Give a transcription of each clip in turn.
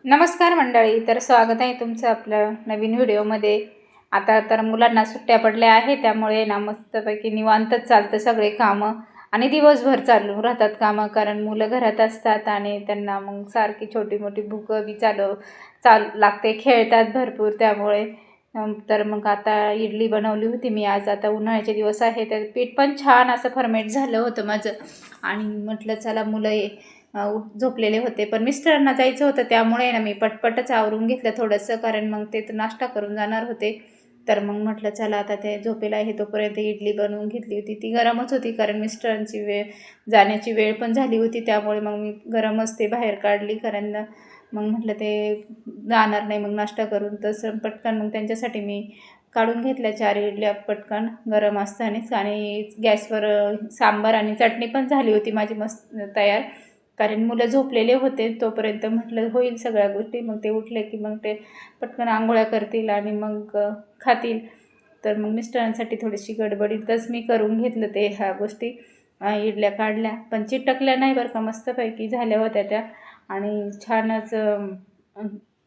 नमस्कार मंडळी, तर स्वागत आहे तुमचं आपल्या नवीन व्हिडिओमध्ये। आता तर मुलांना सुट्ट्या पडल्या आहेत, त्यामुळे ना मस्तपैकी निवांतच चालतं सगळे कामं आणि दिवसभर चालू राहतात कामं, कारण मुलं घरात असतात आणि त्यांना मग सारखी छोटी मोठी भूकं बी चाल लागते, खेळतात भरपूर। त्यामुळे तर मग आता इडली बनवली होती मी आज। आता उन्हाळ्याचे दिवस आहे, तर पीठ पण छान असं फर्मेंट झालं होतं माझं आणि म्हटलं चला मुलं झोपलेले होते, पण मिस्टरांना जायचं होतं, त्यामुळे ना मी पटपटच आवरून घेतलं थोडंसं, कारण मग ते तर नाश्ता करून जाणार होते। तर मग म्हटलं चला आता ते झोपेला आहे तोपर्यंत इडली बनवून घेतली होती। ती गरमच होती, कारण मिस्टरांची जाण्याची वेळ पण झाली होती, त्यामुळे मग मी गरमच ते बाहेर काढली, कारण मग म्हटलं ते जाणार नाही मग नाश्ता करून, तसं पटकन मग त्यांच्यासाठी मी काढून घेतल्या 4 इडल्या पटकन गरम असतानाच। आणि गॅसवर सांबार आणि चटणी पण झाली होती माझी मस्त तयार, कारण मुलं झोपलेले होते तोपर्यंत म्हटलं होईल सगळ्या गोष्टी। मग ते उठले की मग ते पटकन आंघोळ्या करतील आणि मग खातील। तर मग मिस्टरांसाठी थोडीशी गडबडीतच मी करून घेतलं ते ह्या गोष्टी। इडल्या काढल्या पण चिटकल्या नाही बरं का, मस्तपैकी झाल्या होत्या त्या आणि छानच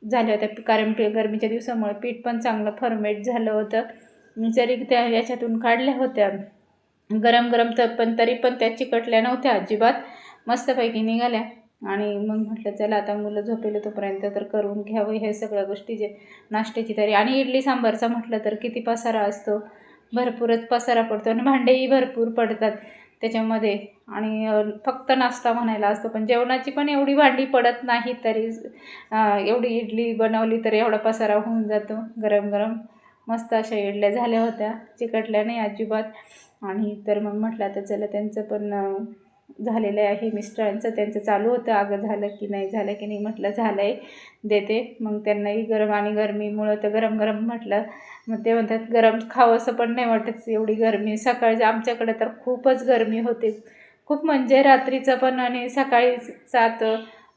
झाल्या होत्या, कारण गरमीच्या दिवसामुळे पीठ पण चांगलं फर्मेट झालं होतं। मी जरी त्या याच्यातून काढल्या होत्या गरम गरम, तर पण तरी पण त्या चिकटल्या नव्हत्या अजिबात, मस्तपैकी निघाल्या। आणि मग म्हटलं चला आता मुलं झोपेले तोपर्यंत तर करून घ्यावं हे सगळ्या गोष्टी, जे नाश्त्याची तरी। आणि इडली सांबारचा म्हटलं तर किती पसारा असतो, भरपूरच पसारा पडतो आणि भांडेही भरपूर पडतात त्याच्यामध्ये, आणि फक्त नाश्ता म्हणायला असतो, पण जेवणाची पण एवढी भांडी पडत नाही, तरी एवढी इडली बनवली तर एवढा पसारा होऊन जातो। गरम गरम मस्त अशा इडल्या झाल्या होत्या, चिकटल्या नाही अजिबात। आणि तर मग म्हटलं आता चला त्यांचं पण झालेलं आहे, मिस्टरांचं त्यांचं चालू होतं, अगं झालं की नाही झालं की नाही, म्हटलं झालं आहे देते। मग त्यांनाही गरम, आणि गरमीमुळं तर गरम गरम म्हटलं, मग ते म्हणतात गरम खावंसं पण नाही वाटत एवढी गरमी। सकाळी आमच्याकडे तर खूपच गरमी होते, खूप म्हणजे रात्रीचं पण, आणि सकाळी 7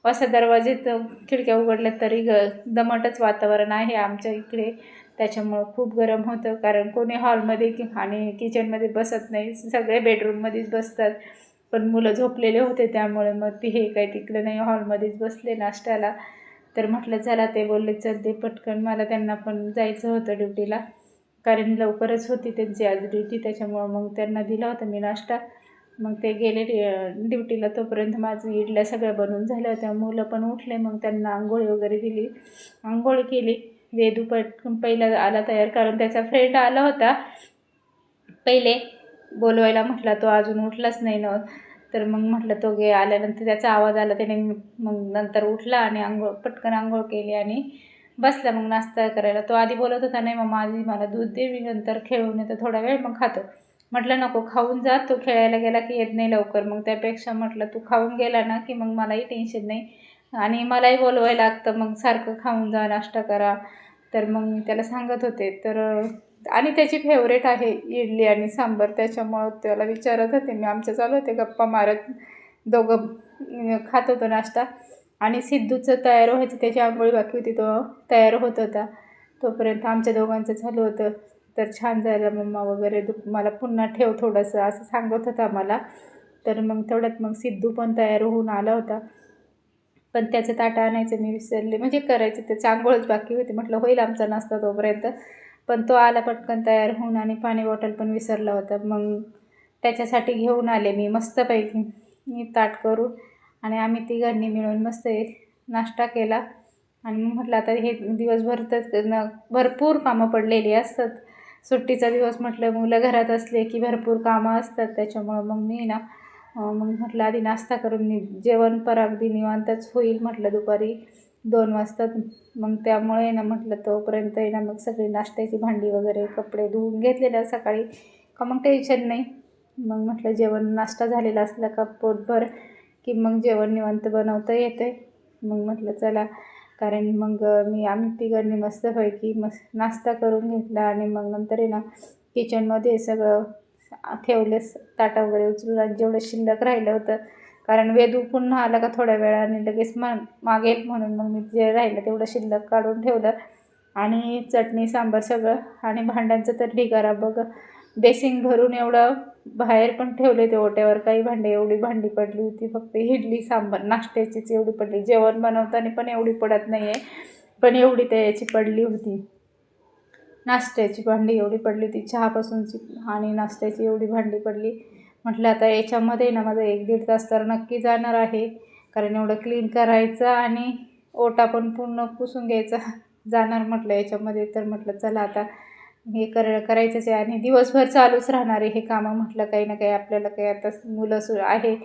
वाजता दरवाजेत खिडक्या उघडल्या तरी दमटच वातावरण आहे आमच्या इकडे, त्याच्यामुळं खूप गरम होतं, कारण कोणी हॉलमध्ये आणि किचनमध्ये बसत नाही, सगळे बेडरूममध्येच बसतात। पण मुलं झोपलेले होते त्यामुळे मग ती हे काही तिकडं नाही, हॉलमध्येच बसले नाश्त्याला। तर म्हटलं चला, ते बोलले चल ते पटकन, मला त्यांना पण जायचं होतं ड्युटीला, कारण लवकरच होती त्यांची आज ड्युटी, त्याच्यामुळं मग त्यांना दिला होता मी नाश्ता। मग ते गेले ड्युटीला, तोपर्यंत माझं इडल्या सगळ्या बनवून झाल्या होत्या। मुलं पण उठले, मग त्यांना आंघोळी वगैरे दिली, आंघोळी केली। वेदू पटकन पहिला आला तयार, कारण त्याचा फ्रेंड आला होता पहिले बोलवायला, म्हटला तो अजून उठलाच नाही ना, तर मग म्हटलं तो आल्यानंतर त्याचा आवाज आला, त्याने मग नंतर उठला आणि पटकन आंघोळ केली आणि बसला मग नाश्ता करायला। तो आधी बोलत होता नाही मग आधी मला दूध दे, मी नंतर खेळून येतो थोडा वेळ मग खातो। म्हटलं नको, खाऊन जा, तो खेळायला गेला की येत नाही लवकर, मग त्यापेक्षा म्हटलं तू खाऊन गेला ना की मग मलाही टेन्शन नाही, आणि मलाही बोलवायला लागतं मग सारखं, खाऊन जा, नाश्ता करा। तर मग मी त्याला सांगत होते, तर आणि त्याची फेवरेट आहे इडली आणि सांबार, त्याच्यामुळं त्याला विचारत होते मी, आमच्या चालू होते गप्पा मारत, दोघं खात होतो नाश्ता। आणि सिद्धूचं तयार व्हायचं, त्याची आंघोळी बाकी होती, तो तयार होत होता, तोपर्यंत आमच्या दोघांचं झालं होतं। तर छान झालं मम्मा वगैरे, मला पुन्हा ठेव थोडंसं असं सांगत होता मला। तर मग तेवढ्यात मग सिद्धू पण तयार होऊन आला होता, पण त्याचं ताटं आणायचं मी विसरले, म्हणजे करायचं, त्याचं आंघोळच बाकी होती, म्हटलं होईल आमचा नाश्ता तोपर्यंत। पण तो आला पटकन तयार होऊन, आणि पाणी बॉटल पण विसरला होता, मग त्याच्यासाठी घेऊन आले मी मस्तपैकी ताट करून, आणि आम्ही तिघांनी मिळून मस्त एक नाश्ता केला। आणि मग म्हटलं आता हे दिवसभर तर भरपूर कामं पडलेली असतात, सुट्टीचा दिवस म्हटलं, मुलं घरात असले की भरपूर कामं असतात, त्याच्यामुळं मग मी ना मग म्हटलं आधी नाश्ता करून जेवण पर अगदी निवांतच होईल म्हटलं दुपारी 2 वाजता। मग त्यामुळे ना म्हटलं तोपर्यंत ना मग सगळी नाश्त्याची भांडी वगैरे कपडे धुवून घेतलेल्या सकाळी का मग टेन्शन नाही। मग म्हटलं जेवण नाश्ता झालेला असला का पोटभर की मग जेवण निवांत बनवता येते। मग म्हटलं चला, कारण मग आम्ही तिघांनी मस्तपैकी नाश्ता करून घेतला, आणि मग नंतर आहे ना किचनमध्ये सगळं ठेवले, ताटं वगैरे उचलून, आणि जेवढं शिल्लक राहिलं होतं, कारण वेदू पुन्हा आला का थोड्या वेळाने लगेच मागेल, म्हणून मग मी जे राहिलं तेवढं शिल्लक काढून ठेवलं, आणि चटणी सांबार सगळं, आणि भांड्यांचं तर ढिगारा बघ, बेसिंग भरून एवढं बाहेर पण ठेवले ते ओट्यावर काही भांडे, एवढी भांडी पडली होती. फक्त इडली सांबार नाश्त्याचीच एवढी पडली. जेवण बनवताना पण एवढी पडत नाही आहे, पण एवढी त्याची पडली होती. नाश्त्याची भांडी एवढी पडली होती, चहापासूनची आणि नाश्त्याची एवढी भांडी पडली. म्हटलं आता याच्यामध्ये ना माझं 1-1.5 तास तर नक्की जाणार आहे, कारण एवढं क्लीन करायचं आणि ओटा पण पूर्ण पुसून घ्यायचा जाणार म्हटलं याच्यामध्ये. तर म्हटलं चला आता हे करायचंच आहे आणि दिवसभर चालूच राहणार आहे हे कामं. म्हटलं काही ना काही आपल्याला काही आता मुलं आहे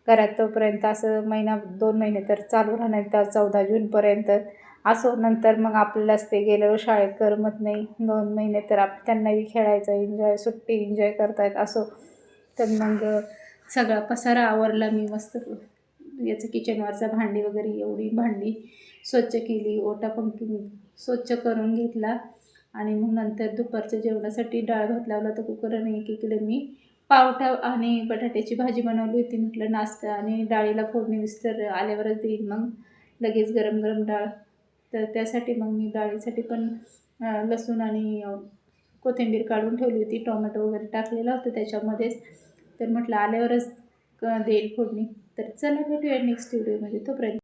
घरात तोपर्यंत असं 1-2 महिने तर चालू राहणार, त्या 14 जूनपर्यंत. असो नंतर मग आपल्यालाच ते गेल्यावर शाळेत करमत नाही. 2 महिने तर त्यांनाही खेळायचं, सुट्टी एन्जॉय करतायत असो. तर मग सगळा पसारा आवरला मी मस्त. याचं किचनवरचा भांडी वगैरे एवढी भांडी स्वच्छ केली, ओटा पण स्वच्छ करून घेतला. आणि मग नंतर दुपारच्या जेवणासाठी डाळ भात लावला. तर कुकरने एकीकडे मी पावटा आणि बटाट्याची भाजी बनवली होती. म्हटलं नाश्ता आणि डाळीला फोडणी विस्तर आल्यावरच देईल मग लगेच गरम गरम डाळ. तर त्यासाठी मग मी डाळीसाठी पण लसूण आणि कोथिंबीर काढून ठेवली होती, टोमॅटो वगैरे टाकलेला होता त्याच्यामध्येच. तर म्हटलं आल्यावरच देईल फोडणी. तर चला भेटूया नेक्स्ट व्हिडिओमध्ये, तोपर्यंत